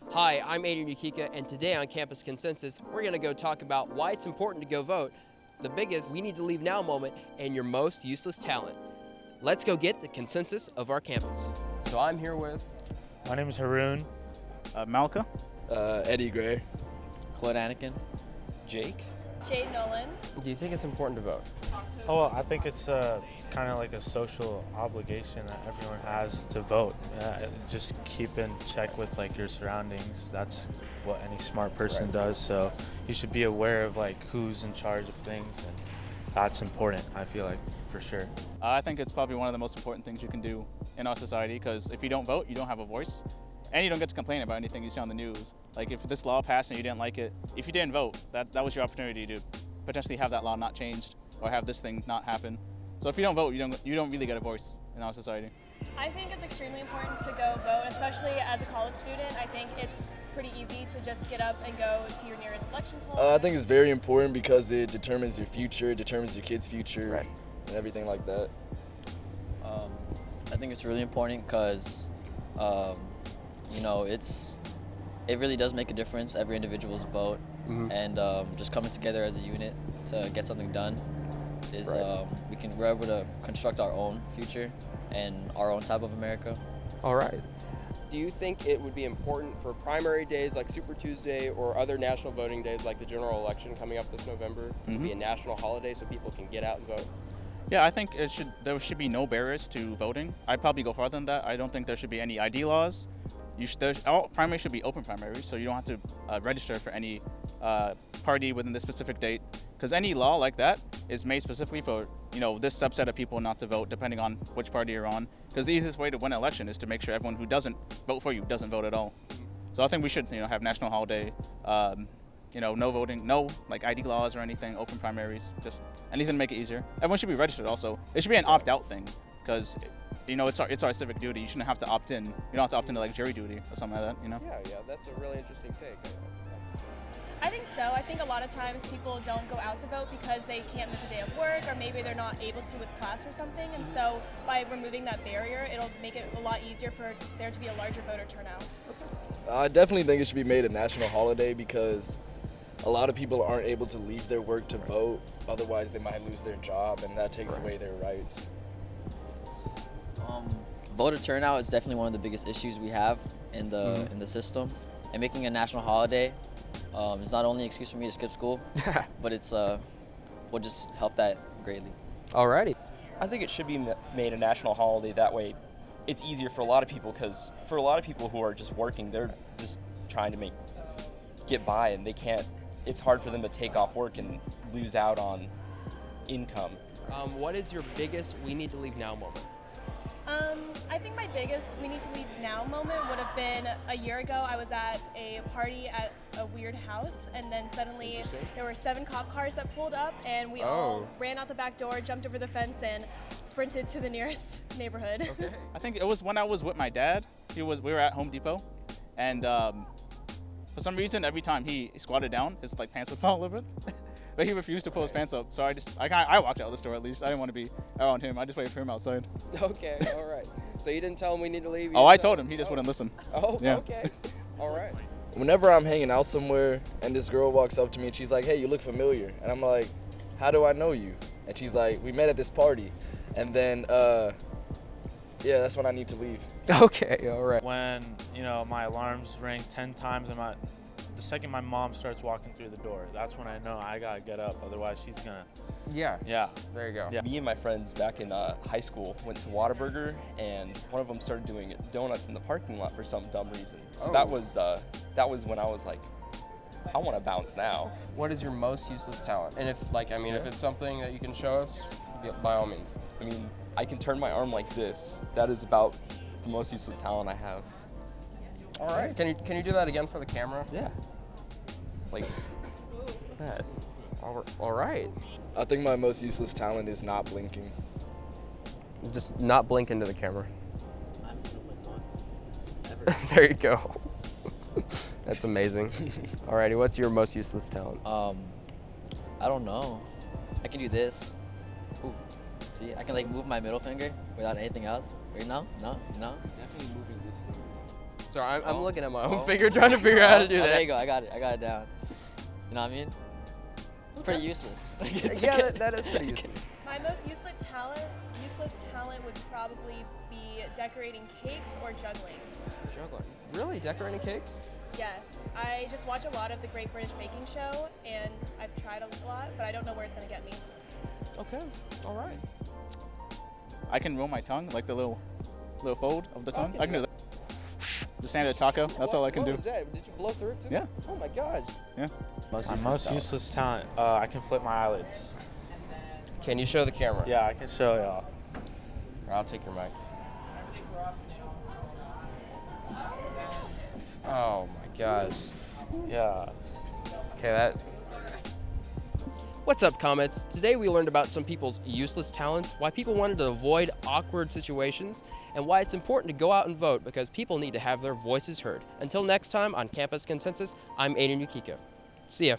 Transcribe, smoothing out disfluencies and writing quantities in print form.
Hi, I'm Aidan Yukica, and today on Campus Consensus, we're going to go talk about why it's important to go vote, the biggest we need to leave now moment, and your most useless talent. Let's go get the consensus of our campus. So I'm here with... My name is Haroon. Malka. Eddie Gray. Claude Anakin. Jake. Jade Noland. Do you think it's important to vote? Oh, well, I think it's kind of like a social obligation that everyone has to vote. Just keep in check with like your surroundings. That's what any smart person does. So you should be aware of like who's in charge of things, and that's important. I feel like for sure. I think it's probably one of the most important things you can do in our society, because if you don't vote, you don't have a voice, and you don't get to complain about anything you see on the news. Like if this law passed and you didn't like it, if you didn't vote, that was your opportunity to potentially have that law not changed or have this thing not happen. So if you don't vote, you don't really get a voice in our society. I think it's extremely important to go vote, especially as a college student. I think it's pretty easy to just get up and go to your nearest election poll. I think it's very important because it determines your future, it determines your kids' future, and everything like that. I think it's really important because, it really does make a difference, every individual's vote, and just coming together as a unit to get something done is we're able to construct our own future and our own type of America. All right. Do you think it would be important for primary days like Super Tuesday or other national voting days like the general election coming up this November to be a national holiday so people can get out and vote? Yeah, I think there should be no barriers to voting. I'd probably go farther than that. I don't think there should be any ID laws. All primaries should be open primaries, so you don't have to register for any party within this specific date. Because any law like that is made specifically for this subset of people not to vote, depending on which party you're on. Because the easiest way to win an election is to make sure everyone who doesn't vote for you doesn't vote at all. So I think we should have national holiday. No voting, no like ID laws or anything, open primaries, just anything to make it easier. Everyone should be registered also. It should be an opt-out thing, because it's our civic duty. You shouldn't have to opt in. You don't have to opt into like jury duty or something like that, Yeah, that's a really interesting take. I think so. I think a lot of times people don't go out to vote because they can't miss a day of work, or maybe they're not able to with class or something. And so by removing that barrier, it'll make it a lot easier for there to be a larger voter turnout. I definitely think it should be made a national holiday because a lot of people aren't able to leave their work to vote. Otherwise, they might lose their job, and that takes away their rights. Voter turnout is definitely one of the biggest issues we have in the system, and making a national holiday is not only an excuse for me to skip school, but it's will just help that greatly. Alrighty. I think it should be made a national holiday. That way it's easier for a lot of people, because for a lot of people who are just working, they're just trying to get by, and they can't. It's hard for them to take off work and lose out on income. What is your biggest we need to leave now moment? I think my biggest we need to leave now moment would have been a year ago. I was at a party at a weird house, and then suddenly there were 7 cop cars that pulled up, and we all ran out the back door, jumped over the fence, and sprinted to the nearest neighborhood. Okay. I think it was when I was with my dad. We were at Home Depot, and for some reason, every time he squatted down, his pants would fall a little bit. But he refused to pull his pants up, so I walked out of the store at least. I didn't want to be around him. I just waited for him outside. Okay, all right. So you didn't tell him we need to leave? I told him. He just wouldn't listen. Oh, yeah. Okay. All right. Whenever I'm hanging out somewhere and this girl walks up to me and she's like, "Hey, you look familiar," and I'm like, "How do I know you?" And she's like, "We met at this party," and then that's when I need to leave. Okay, all right. When my alarms ring 10 times, the second my mom starts walking through the door, that's when I know I gotta get up. Otherwise, she's gonna. Yeah. Yeah. There you go. Yeah. Me and my friends back in high school went to Whataburger, and one of them started doing donuts in the parking lot for some dumb reason. So that was when I was like, I want to bounce now. What is your most useless talent? And if it's something that you can show us, by all means. I mean, I can turn my arm like this. That is about the most useless talent I have. All right. Can you do that again for the camera? Yeah. Like that. All right. I think my most useless talent is not blinking. Just not blink into the camera. I'm just gonna blink once. Ever. There you go. That's amazing. Alrighty, what's your most useless talent? I don't know. I can do this. Ooh, see, I can move my middle finger without anything else. Wait, no. Definitely moving this finger. Sorry, I'm Oh. looking at my own Oh. finger trying to figure out how to do Oh, there that. you go. I got it down. You know what I mean? It's pretty useless. Like, it's Yeah, okay. that is pretty useless. My most useless talent would probably be decorating cakes or juggling. Juggling. Really? Decorating cakes? Yes, I just watch a lot of the Great British Baking Show, and I've tried a lot, but I don't know where it's gonna get me. Okay. All right. I can roll my tongue, like the little fold of the tongue. can I can do do that. The standard taco. That's all I can do. What was that? Did you blow through it too? Yeah. Oh my gosh. Yeah. My most useless talent, I can flip my eyelids. Can you show the camera? Yeah, I can show y'all. Or I'll take your mic. Oh my gosh. Yeah. Okay, that. What's up, comments? Today we learned about some people's useless talents, why people wanted to avoid awkward situations, and why it's important to go out and vote because people need to have their voices heard. Until next time on Campus Consensus, I'm Aidan Yukica. See ya.